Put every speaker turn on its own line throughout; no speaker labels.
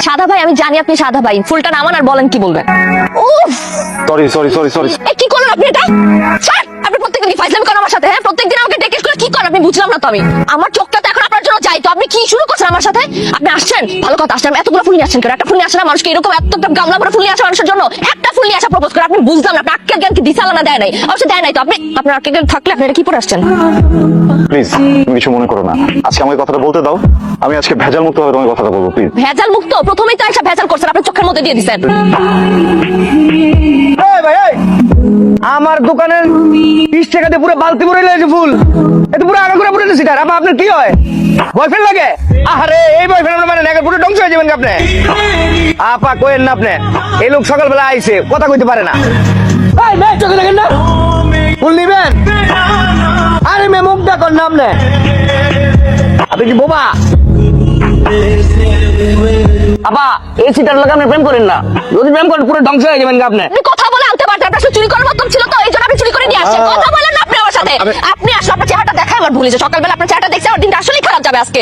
সাদা ভাই, আমি জানি আপনি সাদা ভাই, ফুলটা নামান আর বলেন কি বলবেন। উফ,
সরি।
এই কি করলেন আপনি এটা? স্যার, আপনি প্রত্যেকদিন কি ফাইজলামি করেন আমার সাথে? হ্যাঁ, প্রত্যেকদিন আমাকে ডেকে করে কি করেন আপনি? বুঝলাম না তো আমি। আমার চোখটা তো এখন আপনার জন্য যাই, তো আপনি কি শুরু করছেন আমার সাথে? আপনি আসছেন, ভালো কথা, আসছেন, এতগুলো ফুল নিয়ে আসছেন কেন? একটা ফুল নিয়ে আসেন না, মানুষকে এরকম এতটা গামলা করে ফুল নিয়ে আসা মানুষের জন্য একটা ফুল নিয়ে আসা প্রপোজ করে? আপনি বুঝলাম না, আপনি আক্কেল জ্ঞান কি দিশালা না দেয় নাই? অবশ্যই দেয় নাই, তো আপনি আপনার আক্কেল জ্ঞান থাকলে আপনি এটা কি পরে আসছেন?
প্লিজ, তুমি কিছু মনে করো না, আজকে আমাকে কথাটা বলতে দাও। আমি আজকে ভেজাল মুক্ত ভাবে তোমাকে কথাটা বলবো, প্লিজ।
ভেজাল মুক্ত? প্রথমেই তো একটা ভেজাল করছেন, আপনি চোখের মধ্যে দিয়ে দিচ্ছেন।
আমার দোকানের 20 টাকাতে পুরো বালতি ভরে লেগেছে ফুল, এত পুরো আগা করে পড়েছে সিটার। আপা আপনার কি হয়, বয়ফ্রেন্ড লাগে? আরে এই বয়ফ্রেন্ড মানে নাকি পুরো ধ্বংস হয়ে যাবেন আপনি। আপা কইেন না, আপনি এই লোক সকালবেলা আইছে, কথা কইতে পারে না। এই মেয়ে চোখে দেখেন না, ফুল নিবেন? আরে মেয়ে মুখ ডাকন না, আপনি কি বোবা? আপা এই সিটার লোক আপনি প্রেম করেন না, যদি প্রেম করেন পুরো ধ্বংস হয়ে যাবেন আপনি।
আপনি কথা বলে আনতে পারতেন, আপনার সাথে চুরি করার মতন ছিল তো, এই জন্য আপনি চুরি করে নিয়ে আসছেন। কথা বলেন না আপনি আমার সাথে। আপনি আসলে আপনার চেহারাটা দেখায় আমার ভুলে যায়, সকালবেলা আপনার চেহারাটা দেখছে আমার দিনটা আসলেই খারাপ যাবে আজকে।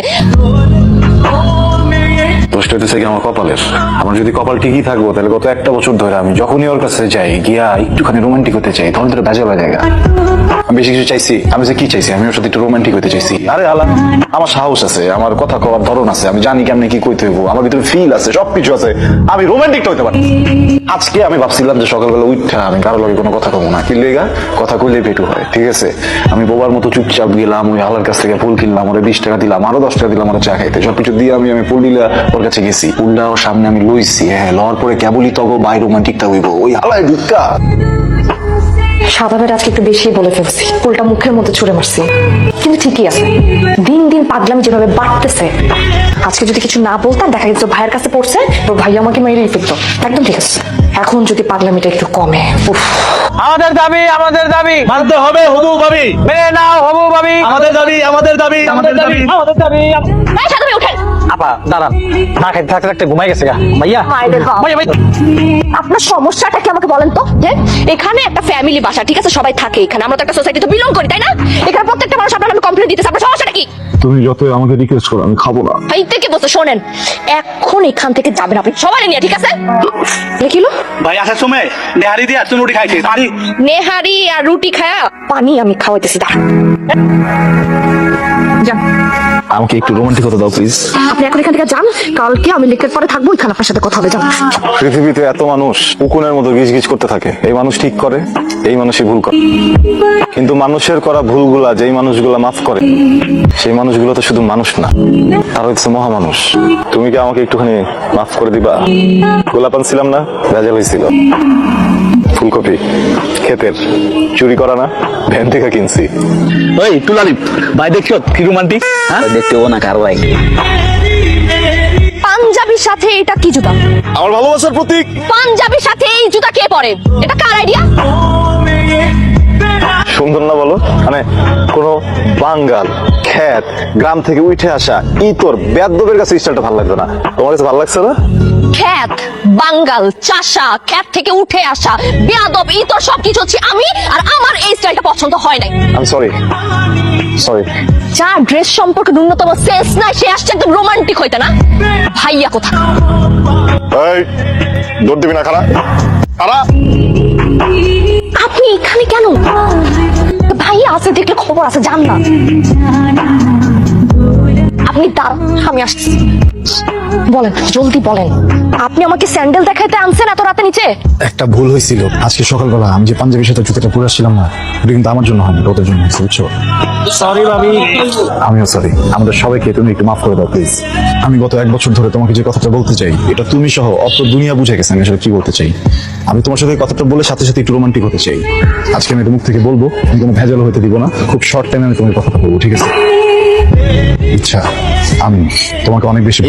দোষটা হইতেছে কি আমার কপালের। আমার যদি কপাল ঠিকই থাকবো, তাহলে গত একটা বছর ধরে আমি যখনই ওর কাছে যাই, গিয়া একটুখানি রোমান্টিক হতে চাই, তখন ধরে বাজে জায়গা। আমি বেশি কিছু চাইছি? আমি যে কি চাইছি, আমি ওর সাথে একটু রোমান্টিক হতে চাইছি। আরে আলা, আমার সাহস আছে, আমার কথা কওয়ার ধরন আছে, আমি জানি কেমনে কি কইতে হইব, আমার ভিতরে ফিল আছে, সবকিছু আছে, আমি রোমান্টিকটা হইতে পারি। আজকে আমি ভাবছিলাম যে সকালবেলা উঠা আমি কারো লগে কোনো কথা কব না, কি লেগা কথা কইলে পেটু হয়, ঠিক আছে। আমি বোবার মতো চুপচাপ গেলাম, ওই হালার কাছ থেকে ফুল কিনলাম, ওরে 20 টাকা দিলাম, আরো 10 টাকা দিলাম ওরা চা খাইতে, সবকিছু দিয়ে আমি ফুলডিলা ওর কাছে গেছি। ফুলটা ওর সামনে আমি লইছি, হ্যাঁ, লওয়ার পরে কেবলই তগো বাই রোমান্টিকটা হইব, ওই হালায় ঢুকা।
সাদা ভাইয়ের আজকে একটু বেশি বলে ফেলছি, ফুলটা মুখের মধ্যে ছুঁড়ে মারছি, কিন্তু ঠিকই আছে। দিন দিন পাগলামি যেভাবে বাড়তেছে, আজকে যদি কিছু না বলতাম, দেখা যেত ভাইয়ের কাছে পড়ছে, তো ভাই আমাকে মেরেই ফেলতো। একদম ঠিক আছে, এখন যদি পাগলামিটা একটু কমে।
আমাদের দাবি
মানতে হবে হবু ভাবি,
মেনে নাও হবু ভাবি,
আমাদের দাবি
আমাদের দাবি।
এই সাদা ভাই ওঠেন।
আপা দাঁড়ান, না খাইতে থাকতে থাকতে ঘুমাই গেছে গা ভাইয়া।
মায়েদের বাপ।
ভাইয়া ভাই,
আপনার সমস্যাটা কি আমাকে বলেন তো? যে এখানে একটা ফ্যামিলি বাসা, ঠিক আছে, সবাই থাকে এখানে, আমরা তো একটা সোসাইটিতে বিলং করি, তাই না? এখানে প্রত্যেকটা মানুষ আপনার নামে কমপ্লেইন দিতেছে, আপনার সমস্যাটা কি?
তুমি যতই আমাকে রিকোয়েস্ট করো, আমি খাবো না।
এই থেকে বলতে শোনেন, এখন এখান থেকে যাবেন আপনি সবাই নিয়ে, ঠিক আছে? দেখিলো
ভাই আসার সময় নেহারি দিয়ে আর রুটি খাইছে পানি।
নেহারি আর রুটি খায়া পানি আমি খাওয়াইতেছি, দাঁড়ান। যান,
আমাকে একটু রোমান্টিক হতে দাও প্লিজ।
আপনি এখন এখান থেকে যান, কালকে আমি লেকের পরে থাকবো, এখানে আপনার সাথে কথা হবে, যান।
পৃথিবীতে এত মানুষ উকুনের মতো গিজ গিজ করতে থাকে, এই মানুষ ঠিক করে, এই মানুষই ভুল করে। কিন্তু মানুষের করা ভুলগুলা যেই মানুষগুলা মাফ করে, সেই মানুষগুলো তো শুধু মানুষ না, তারা হচ্ছে মহামানুষ। তুমি কি আমাকে একটুখানি মাফ করে দিবা? গোলাপান ছিলাম না, ভেজাল হয়েছিল। ফুলকপি ক্ষেতের, চুরি করা না, ভ্যান থেকে কিনছি।
ওই তুলালি ভাই দেখছো কি রোমান্টিক, হ্যাঁ দেখতে ও না কার ভাই।
পাঞ্জাবির সাথে এটা কি জুতা?
আমার ভালোবাসার প্রতীক।
পাঞ্জাবির সাথে এই জুতা কে পরে? এটা কার আইডিয়া?
সুন্দর না বলো? মানে কোনো বাঙ্গাল খ্যাত গ্রাম থেকে উঠে আসা ইতর বেদবের কাছে স্টাইলটা ভালো লাগবে না, তোমার কাছে ভালো লাগছে না?
খ্যাত, বাঙ্গাল, চাষা, খ্যাত থেকে উঠে আসা, বেয়াদব, ইতর সবকিছু হচ্ছে আমি, আর আমার এই স্টাইলটা পছন্দ হয় নাই।
আমি সরি।
যার ড্রেস সম্পর্কে ন্যূনতম সেন্স নাই, সে আসছে একদম রোমান্টিক হইতে, না? ভাইয়া কোথা?
এই দৌড় দিবি না, খারা খারা।
আপনি এখানে কেন? ভাইয়া আছে, দেখলে খবর আছে, যান না। আপনি দাঁড়ান, আমি আসছি। বলেন, জলদি বলেন, আপনি আমাকে স্যান্ডেল দেখাইতে আনছেন এত রাতে নিচে?
একটা ভুল হয়েছিল আজকে সকালবেলা, আমি যে পাঞ্জাবির সাথে জুতাটা পরে আসছিলাম না, এটা কিন্তু আমার জন্য হয়নি, ওদের জন্য হয়েছে, বুঝছো?
সরি ভাবি।
আমিও সরি। আমাদের সবাইকে তুমি একটু মাফ করে দাও প্লিজ। আমি গত 1 বছর ধরে তোমাকে যে কথাটা বলতে চাই, এটা তুমি সহ অত দুনিয়া বুঝে গেছে আমি আসলে কি বলতে চাই। আমি তোমার সাথে কথাটা বলে সাথে সাথে একটু রোমান্টিক হতে চাই। আজকে আমি এটা মুখ থেকে বলবো, আমি কোনো ভেজাল হতে দিব না, খুব শর্ট টাইমে আমি তোমার কথাটা বলবো, ঠিক আছে? ইচ্ছা, আমি তোমাকে অনেক বেশি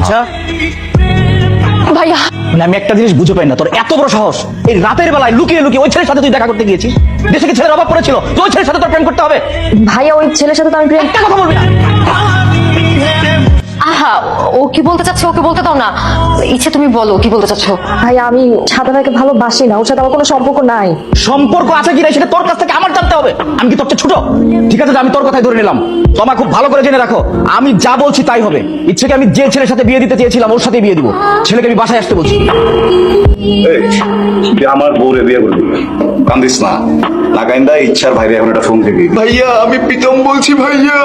ভাইয়া,
মানে আমি একটা জিনিস বুঝে পাই না, তোর এত বড় সাহস, এই রাতের বেলায় লুকিয়ে লুকিয়ে ওই ছেলের সাথে তুই দেখা করতে গিয়েছিস। দেশে কি ছেলের অভাব পড়েছিল? তুই ওই ছেলের সাথে তোর প্রেম করতে হবে?
ভাইয়া, ওই ছেলের সাথে তো আমি প্রেম।
একটা কথা বলবি না।
আহা, ও কি বলতে চাচ্ছে ওকে বলতে দাও না। ইচ্ছে তুমি বলো কি বলতে চাচ্ছো। ভাই আমি সাদা ভাইকে ভালোবাসি না, ওর সাথে আমার কোনো সম্পর্ক নাই।
সম্পর্ক আছে কি না সেটা তোর কাছ থেকে আমার জানতে হবে। আমি কি তোর চেয়ে ছোট? ঠিক আছে, আমি তোর কথাই ধরে নিলাম। তোমা খুব ভালো করে জেনে রাখো, আমি যা বলছি তাই হবে। ইচ্ছেকে আমি যে ছেলের সাথে বিয়ে দিতে চেয়েছিলাম ওর সাথে বিয়ে দিব। ছেলেকে আমি বাসায় আসতে বলছি।
আমার বউরে বিয়ে করবি, কান্দিস না। লাগাইন্দা ইচ্ছার ভাইরে এখন একটা ফোন দিবি।
ভাইয়া আমি প্রীতম বলছি ভাইয়া।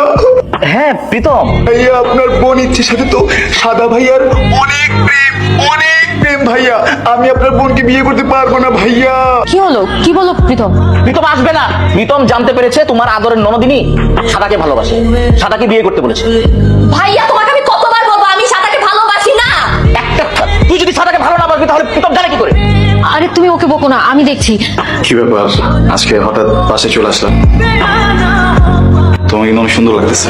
হ্যাঁ প্রীতম,
ভাইয়া আপনার বোন ইচ্ছের সাথে তো সাদা ভাইয়ার অনেক প্রেম ভাইয়া। আমি আপনার বোনকে বিয়ে করতে পারবো না ভাইয়া।
কি হলো, কি বলো প্রীতম?
প্রীতম আসবে না। প্রীতম জানতে পেরেছে তোমার আদরের ননদিনী সাদাকে ভালোবাসে, সাদাকে বিয়ে করতে বলেছে।
ভাইয়া তোমাকে আমি কতবার বলবো আমি সাদাকে ভালোবাসি না।
একটা তুই যদি সাদাকে ভালো না বাসবি তাহলে প্রীতম জানে কি করে?
আরে তুমি ওকে বকো না, আমি দেখছি।
কি ব্যাপার, আজকে হঠাৎ পাশে চলে আসলাম? তোমাকে কিন্তু অনেক সুন্দর লাগতেছে।